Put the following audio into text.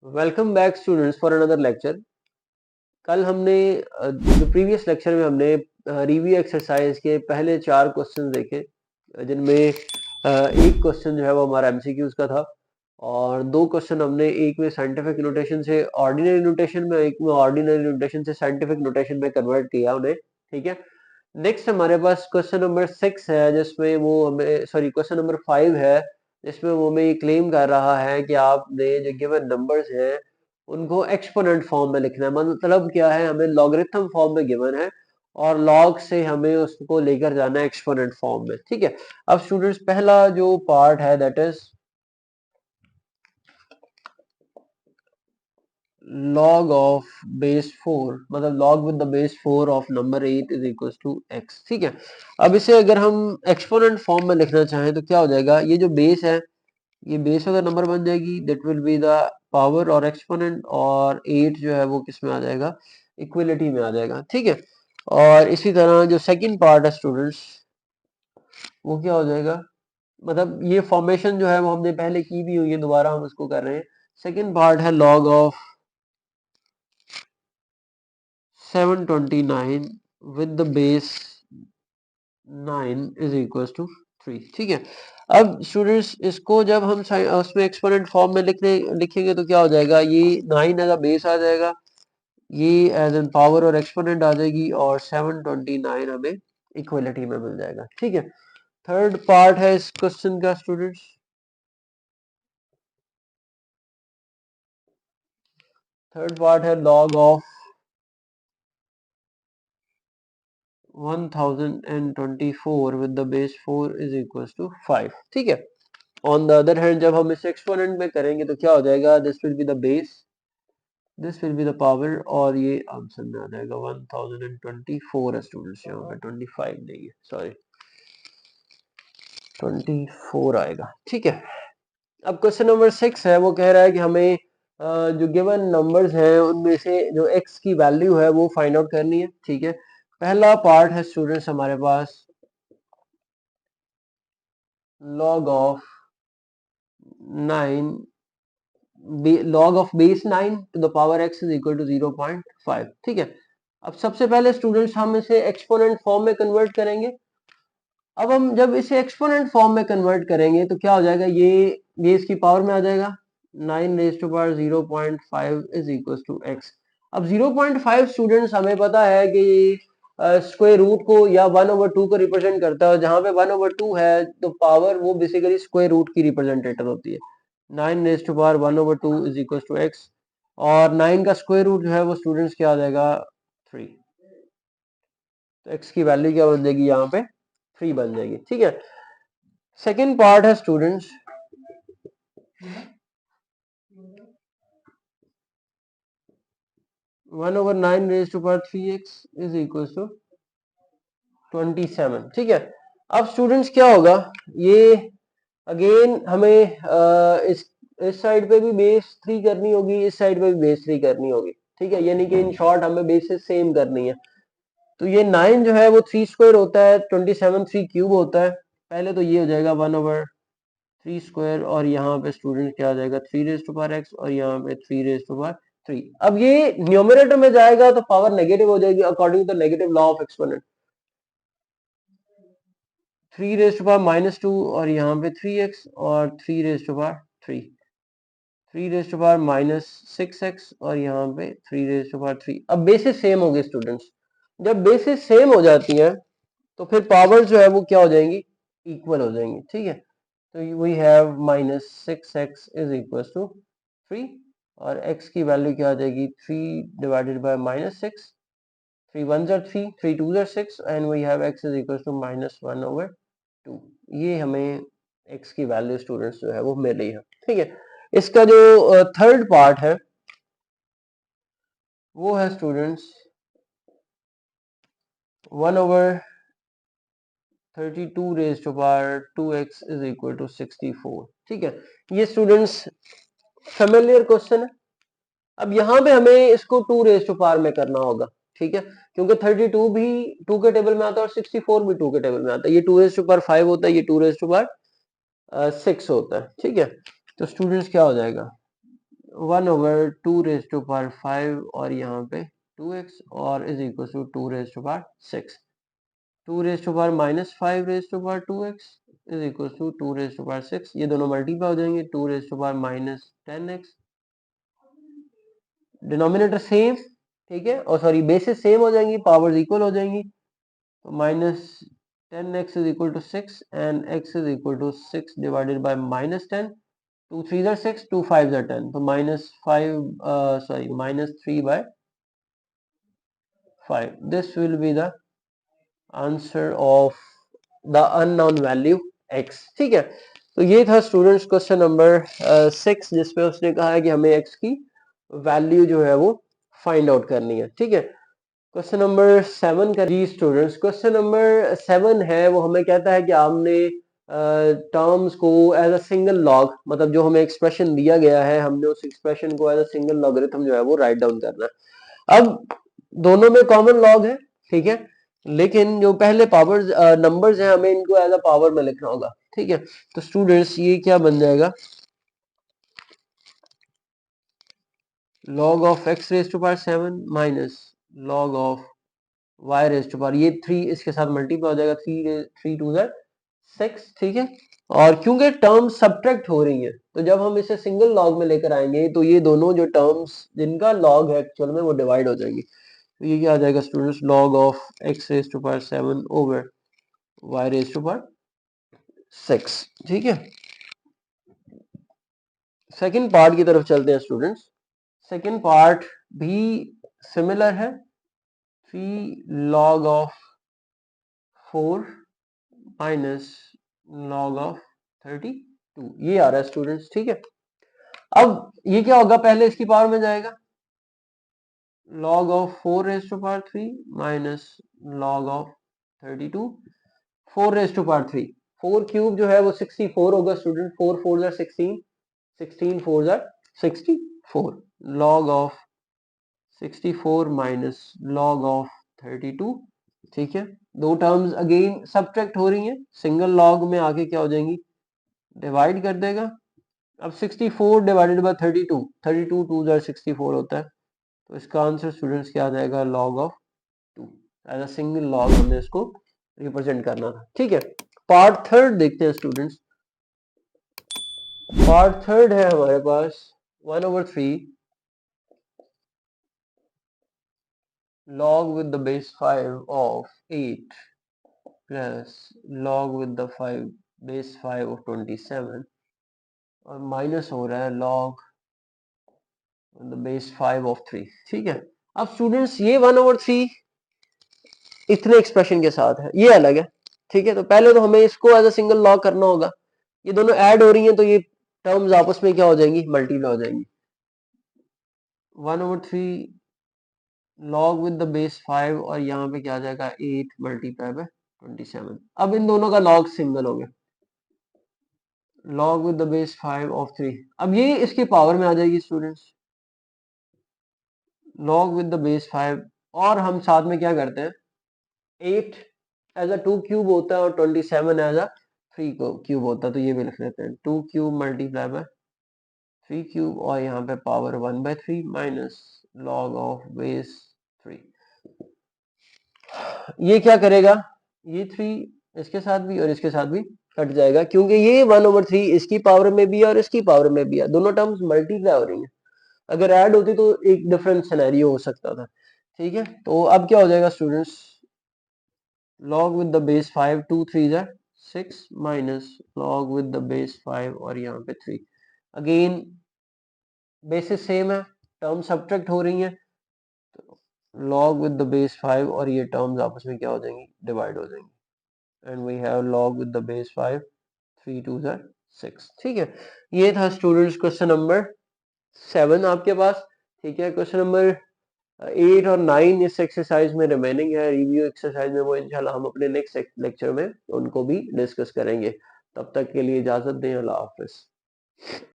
Welcome back students for another lecture. कल हमने जो प्रीवियस लेक्चर में हमने रिव्यू एक्सरसाइज के पहले 4 क्वेश्चन देखे, जिनमें एक क्वेश्चन जो है वो हमारा एमसीक्यूज का था और 2 क्वेश्चन हमने एक में साइंटिफिक नोटेशन से ऑर्डिनरी नोटेशन में, एक में ऑर्डिनरी नोटेशन से साइंटिफिक नोटेशन में कन्वर्ट किया उन्हें। ठीक है, नेक्स्ट हमारे पास क्वेश्चन नंबर 6 है जिसमें वो हमें क्वेश्चन नंबर 5 है जिसमें वो हमें ये क्लेम कर रहा है कि आपने जो गिवन नंबर्स हैं उनको एक्सपोनेंट फॉर्म में लिखना है। मतलब क्या है, हमें लॉगरिथम फॉर्म में गिवन है और लॉग से हमें उसको लेकर जाना है एक्सपोनेंट फॉर्म में। ठीक है, अब स्टूडेंट्स पहला जो पार्ट है that is log of base 4, मतलब log with the base 4 of number 8 is equals to x। ठीक है, अब इसे अगर हम एक्सपोनेंट फॉर्म में लिखना चाहें तो क्या हो जाएगा, ये जो बेस है ये बेस अगर नंबर बन जाएगी that will be the power और एक्सपोनेंट, और 8 जो है वो किस में आ जाएगा, इक्वलिटी में आ जाएगा। ठीक है, और इसी तरह जो सेकंड पार्ट है स्टूडेंट्स वो क्या हो जाएगा, मतलब ये फॉर्मेशन जो है वो हमने पहले की भी हुई है, दोबारा हम इसको कर रहे हैं। सेकंड पार्ट है log of 729 with the base 9 is equals to 3। ठीक है, अब स्टूडेंट्स इसको जब हम उसमें एक्सपोनेंट फॉर्म में लिखेंगे तो क्या हो जाएगा, ये 9 एज अ बेस आ जाएगा, ये एज एन पावर और एक्सपोनेंट आ जाएगी, और 729 हमें इक्वलिटी में मिल जाएगा। ठीक है, थर्ड पार्ट है इस क्वेश्चन का स्टूडेंट्स, थर्ड पार्ट है log of 1024 with the base 4 is equals to 5। ठीक है, ऑन द अदर हैंड जब हम इसे एक्सपोनेंट में करेंगे तो क्या हो जाएगा, this will be the base, this will be the power, और ये आंसर में आ जाएगा 1024 है स्टूडेंट्स, यहाँ पे 25 नहीं है, सॉरी 24 आएगा। ठीक है, अब क्वेश्चन नंबर 6 है, वो कह रहा है कि हमें जो गिवन नंबर्स हैं उनमें से जो x की वैल्यू है वो फाइंड आउट करनी है। ठीक है, पहला पार्ट है स्टूडेंट्स हमारे पास log of 9, log of base 9 to the power x is equal to 0.5। ठीक है, अब सबसे पहले स्टूडेंट्स हम इसे एक्सपोनेंट फॉर्म में कन्वर्ट करेंगे। अब हम जब इसे एक्सपोनेंट फॉर्म में कन्वर्ट करेंगे तो क्या हो जाएगा, ये इसकी पावर में आ जाएगा 9 raise to power 0.5 is equal to x। अब 0.5 स्टूडेंट्स हमें पता है कि स्क्वायर रूट को या 1/2 को रिप्रेजेंट करता है, जहां पे 1/2 है तो पावर वो बेसिकली स्क्वायर रूट की रिप्रेजेंटेटिव होती है। 9 raise to power 1/2 is equal to x, और 9 का स्क्वायर रूट जो है वो स्टूडेंट्स क्या आ जाएगा, 3। तो x की वैल्यू क्या बन जाएगी, यहाँ पे 3 बन जाएगी। ठीक है, सेकेंड पार्ट है students 1/9 raise to power 3x is equal to 27। ठीक है, अब स्टूडेंट्स क्या होगा, ये अगेन हमें इस साइड पे भी बेस 3 करनी होगी, इस साइड पे भी बेस 3 करनी होगी। ठीक है, यानी कि इन शॉर्ट हमें बेसिस सेम करनी है। तो ये 9 जो है वो 3 स्क्वायर होता है, 27 3 क्यूब होता है। पहले तो ये हो जाएगा 1/3 स्क्वायर, और यहाँ पे स्टूडेंट क्या आ जाएगा 3 रेज़ टू पावर x, और यहाँ पे 3 रेज़ टू पावर 3। अब ये न्यूमरेटर में जाएगा तो पावर नेगेटिव हो जाएगी according to negative law of exponent. 3 raise to power -2, और यहाँ पे 3x, और 3 raise to power 3, 3 raise to power -6x, और यहाँ पे 3 रेज़ टू पावर 3। अब बेसिस सेम हो गए स्टूडेंट्स, जब बेसिस सेम हो जाती है तो फिर पावर जो है वो क्या हो जाएंगी, इक्वल हो जाएंगी। ठीक है, तो we have -6x is equal to 3, और x की वैल्यू क्या आ जाएगी, 3 डिवाइडेड बाय -6, 3 1 ज़ा 3, 3 2 ज़ा 6, and we have x is equal to -1/2। ये हमें x की वैल्यू स्टूडेंट्स जो है वो मिल रही है। ठीक है, इसका जो थर्ड पार्ट है वो है students 1/32 raise to power 2x is equal to 64। ठीक है, ये स्टूडेंट्स फेमिलियर क्वेश्चन है। अब यहाँ पे हमें इसको 2 रेज़ टू पावर में करना होगा। ठीक है, क्योंकि 32 भी 2 के टेबल में आता है और 64 भी 2 के टेबल में आता है। ये 2 रेज़ टू पावर 5 होता है, ये 2 रेज़ टू पावर 6 होता है। ठीक है, तो स्टूडेंट्स क्या हो जाएगा, 1/2⁵ और यहाँ पे 2x और is equal to 2⁵6। 2⁻⁻5⁵2x is equal to 2⁵6। ये दोनों मल्टीप्लाई हो जाएंगे। 2⁻−10x, डिनोमिनेटर सेम, ठीक है, और सॉरी बेसिस सेम हो जाएंगी, पावर्स इक्वल हो जाएंगी। तो -10x is equal to 6 and x is equal to 6 divided by -10। 2 3 are 6, 2 5 are 10, तो -3/5। This will be the answer of the unknown value x। ठीक है, तो ये था स्टूडेंट्स क्वेश्चन नंबर 6, जिसपे उसने कहा है कि हमें x की वैल्यू जो है वो फाइंड आउट करनी है। ठीक है, क्वेश्चन नंबर 7 का जी स्टूडेंट्स, क्वेश्चन नंबर 7 है वो हमें कहता है कि हमने टर्म्स को एज अ सिंगल लॉग, मतलब जो हमें एक्सप्रेशन दिया गया है, हमने उस एक्सप्रेशन को एज अ सिंगल लॉगरिथम जो है वो राइट डाउन करना है। अब दोनों में कॉमन लॉग है, ठीक है, लेकिन जो पहले पावर्स नंबर्स हैं हमें इनको एज अ पावर में लिखना होगा। ठीक है, तो स्टूडेंट्स ये क्या बन जाएगा, log of x raise to power 7 minus log of y raise to power, ये 3 इसके साथ मल्टीप्लाई हो जाएगा, 3 2 6। ठीक है, और क्योंकि टर्म्स सब्ट्रैक्ट हो रही हैं, तो जब हम इसे सिंगल लॉग में लेकर आएंगे तो ये दोनों जो टर्म्स जिनका लॉग है एक्चुअल में वो डिवाइड हो जाएंगी। तो ये क्या आ जाएगा students, log of x raise to power 7 over y raise to power 6। ठीक है, सेकंड पार्ट की तरफ चलते हैं स्टूडेंट्स। सेकंड पार्ट भी सिमिलर है, 3 log of 4 minus log of 32, ये आ रहा है स्टूडेंट्स। ठीक है, अब ये क्या होगा, पहले इसकी पावर में जाएगा, log of 4 raise to power 3 minus log of 32, 4 raise to power 3, 4 cube जो है वो 64 होगा स्टूडेंट, 4 4 जा 16, 16 4 जा 64, log of 64 minus log of 32। ठीक है, दो टर्म्स अगेन सब्ट्रैक्ट हो रही हैं, सिंगल लॉग में आके क्या हो जाएंगी, डिवाइड कर देगा। अब 64 डिवाइडेड बाय 32, 32 2 जा 64 होता है, तो इसका आंसर स्टूडेंट्स क्या आ जाएगा, log of 2। As a single log हमने इसको रिप्रेजेंट करना था। ठीक है, पार्ट थर्ड देखते हैं स्टूडेंट्स। पार्ट थर्ड है हमारे पास 1/3 log with the base 5 of 8 plus log with the base 5 of 27 और माइनस हो रहा है log with the base 5 of 3। ठीक है, अब स्टूडेंट्स ये 1/3 इतने एक्सप्रेशन के साथ है, ये अलग है। ठीक है, तो पहले तो हमें इसको एज अ सिंगल लॉग करना होगा, ये दोनों ऐड हो रही हैं तो ये टर्म्स आपस में क्या हो जाएंगी, मल्टीप्लाई हो जाएंगी। 1/3 log with the base 5 और यहाँ पे क्या आ जाएगा 8 मल्टीप्लाई बाय 27। अब इन दोनों का log सिंगल हो गया, log with the base 5 of 3। अब ये इसके पावर में आ जाएगी students, log with the base 5, और हम साथ में क्या करते हैं, 8 एज अ 2 क्यूब होता है और 27 एज अ 3 क्यूब होता है, तो ये भी लिख लेते हैं, 2 क्यूब मल्टीप्लाई बाय 3 क्यूब और यहाँ पे power 1/3 minus log of base 3। ये क्या करेगा, ये 3 इसके साथ भी और इसके साथ भी कट जाएगा, क्योंकि ये 1/3 इसकी पावर में भी है और इसकी पावर में भी है, दोनों टर्म्स मल्टीप्लाई हो रही हैं। अगर ऐड होती तो एक डिफरेंट सिनेरियो हो सकता था। ठीक है, तो अब क्या हो जाएगा students, log with the base 5, 2 3 जा 6 minus log with the base 5 और यहाँ पे 3। अगेन बेसिस सेम है, टर्म सब्ट्रैक्ट हो रही हैं, तो log with the base 5 और ये टर्म्स आपस में क्या हो जाएंगी, डिवाइड हो जाएंगी, and we have log with the base 5, 3 2 जा 6। ठीक है, ये था स्टूडेंट्स क्वेश्चन नंबर 7 आपके पास। ठीक है, क्वेश्चन नंबर 8 और 9 इस एक्सरसाइज में रिमेनिंग है, रिव्यू एक्सरसाइज में वो इंशाल्लाह हम अपने नेक्स्ट लेक्चर में उनको भी डिस्कस करेंगे। तब तक के लिए इजाजत दें, अल्लाह हाफिज।